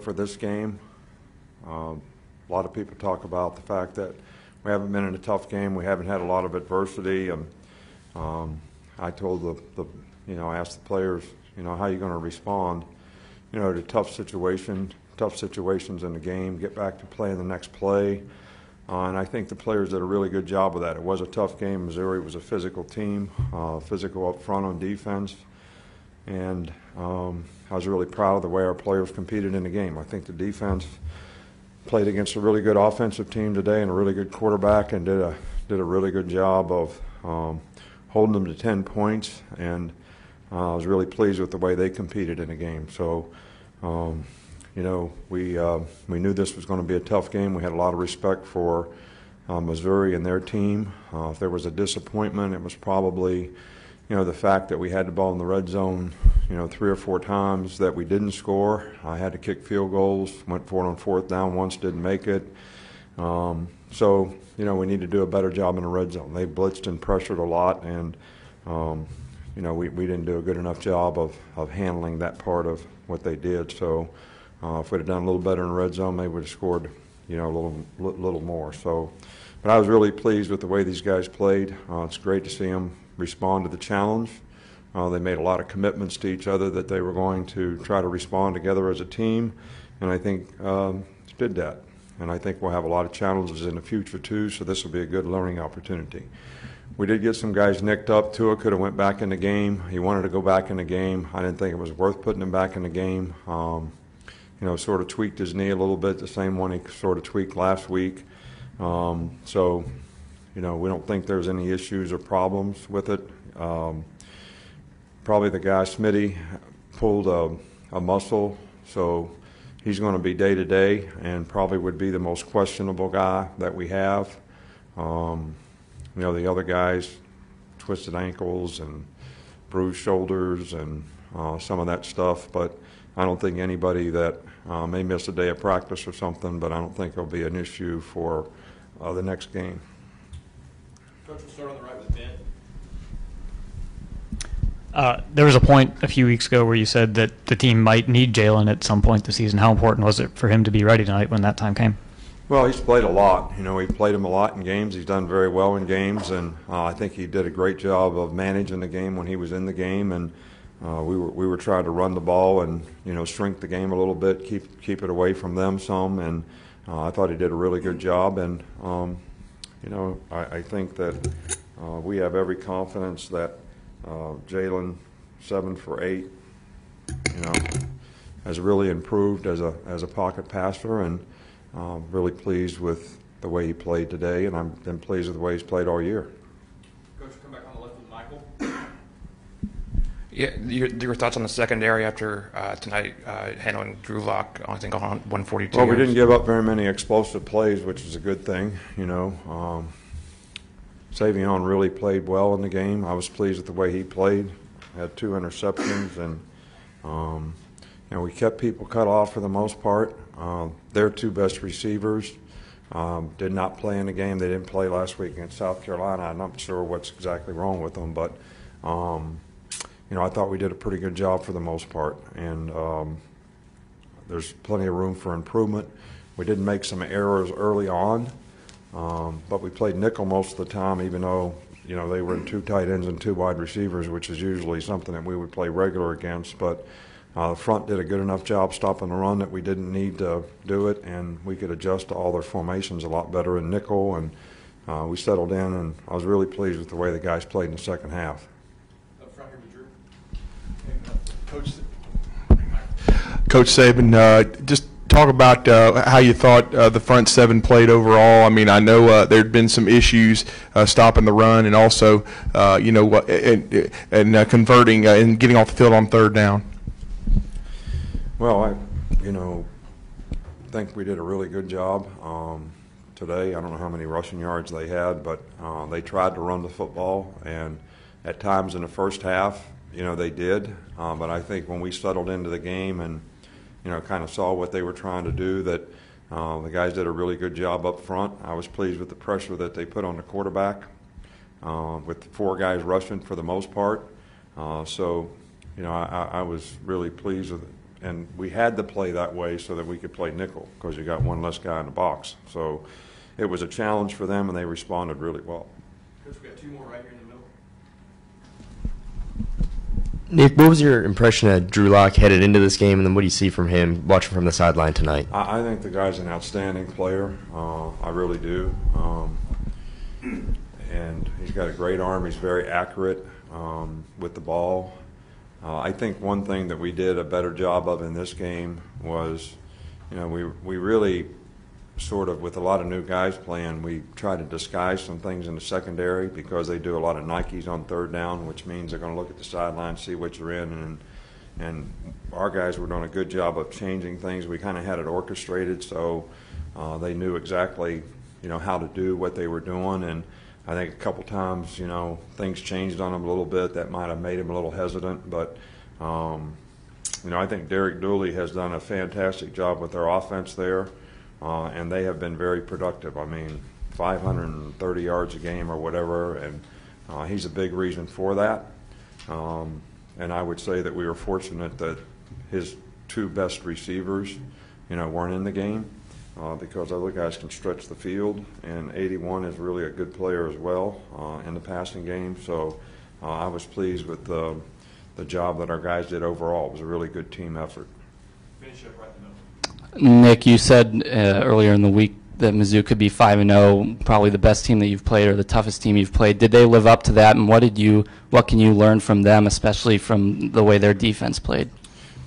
for this game, a lot of people talk about the fact that we haven't been in a tough game. We haven't had a lot of adversity, and I told I asked the players, how are you going to respond, to tough situations in the game, get back to playing the next play. And I think the players did a really good job of that. It was a tough game. Missouri was a physical team, physical up front on defense. And I was really proud of the way our players competed in the game. I think the defense played against a really good offensive team today and a really good quarterback, and did a really good job of holding them to 10 points. And I was really pleased with the way they competed in the game. So, we knew this was going to be a tough game. We had a lot of respect for Missouri and their team. If there was a disappointment, it was probably the fact that we had the ball in the red zone, 3 or 4 times that we didn't score. I had to kick field goals, went for it on 4th down once, didn't make it. So, we need to do a better job in the red zone. They blitzed and pressured a lot, and, we didn't do a good enough job of handling that part of what they did. So if we'd have done a little better in the red zone, maybe we'd have scored, a little more. So, but I was really pleased with the way these guys played. It's great to see them respond to the challenge. They made a lot of commitments to each other that they were going to try to respond together as a team, and I think did that. And I think we'll have a lot of challenges in the future too, so this will be a good learning opportunity. We did get some guys nicked up. Tua could have went back in the game. He wanted to go back in the game. I didn't think it was worth putting him back in the game. Sort of tweaked his knee a little bit, the same one he sort of tweaked last week. So, we don't think there's any issues or problems with it. Probably the guy, Smitty, pulled a muscle, so he's going to be day-to-day and probably would be the most questionable guy that we have. The other guys, twisted ankles and bruised shoulders and some of that stuff, but I don't think anybody that may miss a day of practice or something, but I don't think it'll be an issue for the next game. Coach, we'll start on the right with Ben. There was a point a few weeks ago where you said that the team might need Jalen at some point this season. How important was it for him to be ready tonight when that time came? Well, he's played a lot. We played him a lot in games. He's done very well in games, and I think he did a great job of managing the game when he was in the game. And we were trying to run the ball and shrink the game a little bit, keep it away from them some. And I thought he did a really good job. And I think that we have every confidence that Jalen, 7 for 8, has really improved as a pocket passer, and really pleased with the way he played today, and I've been pleased with the way he's played all year. Coach, come back on the left with Michael. Yeah, your thoughts on the secondary after tonight handling Drew Lock, I think, on 142 Well, we yards? didn't give up very many explosive plays, which is a good thing, Savion really played well in the game. I was pleased with the way he played. Had 2 interceptions, and we kept people cut off for the most part. Their 2 best receivers did not play in the game. They didn't play last week against South Carolina. I'm not sure what's exactly wrong with them, but I thought we did a pretty good job for the most part, and there's plenty of room for improvement. We did make some errors early on, but we played nickel most of the time, even though they were in 2 tight ends and 2 wide receivers, which is usually something that we would play regular against. But the front did a good enough job stopping the run that we didn't need to do it, and we could adjust to all their formations a lot better in nickel, and we settled in, and I was really pleased with the way the guys played in the second half. Up front here with Drew. Coach Saban, just talk about how you thought the front 7 played overall. I mean, I know there had been some issues stopping the run, and also, and converting and getting off the field on 3rd down. Well, I think we did a really good job today. I don't know how many rushing yards they had, but they tried to run the football, and at times in the first half, they did. But I think when we settled into the game and kind of saw what they were trying to do, that the guys did a really good job up front. I was pleased with the pressure that they put on the quarterback, with 4 guys rushing for the most part. I was really pleased with and we had to play that way so that we could play nickel because you got one less guy in the box. So it was a challenge for them, and they responded really well. Coach, we got two more right here in the middle. Nick, what was your impression of Drew Lock headed into this game, and then what do you see from him watching from the sideline tonight? I think the guy's an outstanding player. I really do. And he's got a great arm. He's very accurate with the ball. I think one thing that we did a better job of in this game was, we really sort of, with a lot of new guys playing, we try to disguise some things in the secondary because they do a lot of Nikes on third down, which means they're going to look at the sideline, see what you're in, and our guys were doing a good job of changing things. We kind of had it orchestrated, so they knew exactly, how to do what they were doing, and I think a couple times, things changed on them a little bit that might have made him a little hesitant, but I think Derek Dooley has done a fantastic job with their offense there. And they have been very productive. 530 yards a game or whatever, and he's a big reason for that. And I would say that we were fortunate that his two best receivers, weren't in the game because other guys can stretch the field, and 81 is really a good player as well in the passing game. So I was pleased with the job that our guys did overall. It was a really good team effort. Finish up right in the middle. Nick, you said earlier in the week that Mizzou could be 5-0, probably the best team that you've played or the toughest team you've played. Did they live up to that, and what can you learn from them, especially from the way their defense played?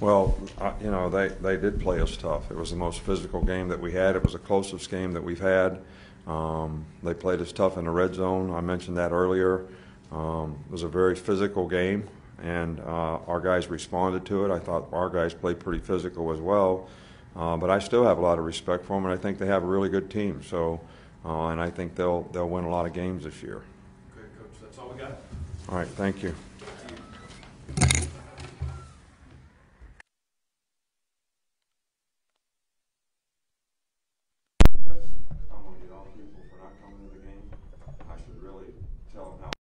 Well, they did play us tough. It was the most physical game that we had. It was the closest game that we've had. They played us tough in the red zone. I mentioned that earlier. It was a very physical game, and our guys responded to it. I thought our guys played pretty physical as well. But I still have a lot of respect for them, and I think they have a really good team. So, and I think they'll win a lot of games this year. Great, Coach. That's all we got. All right, thank you.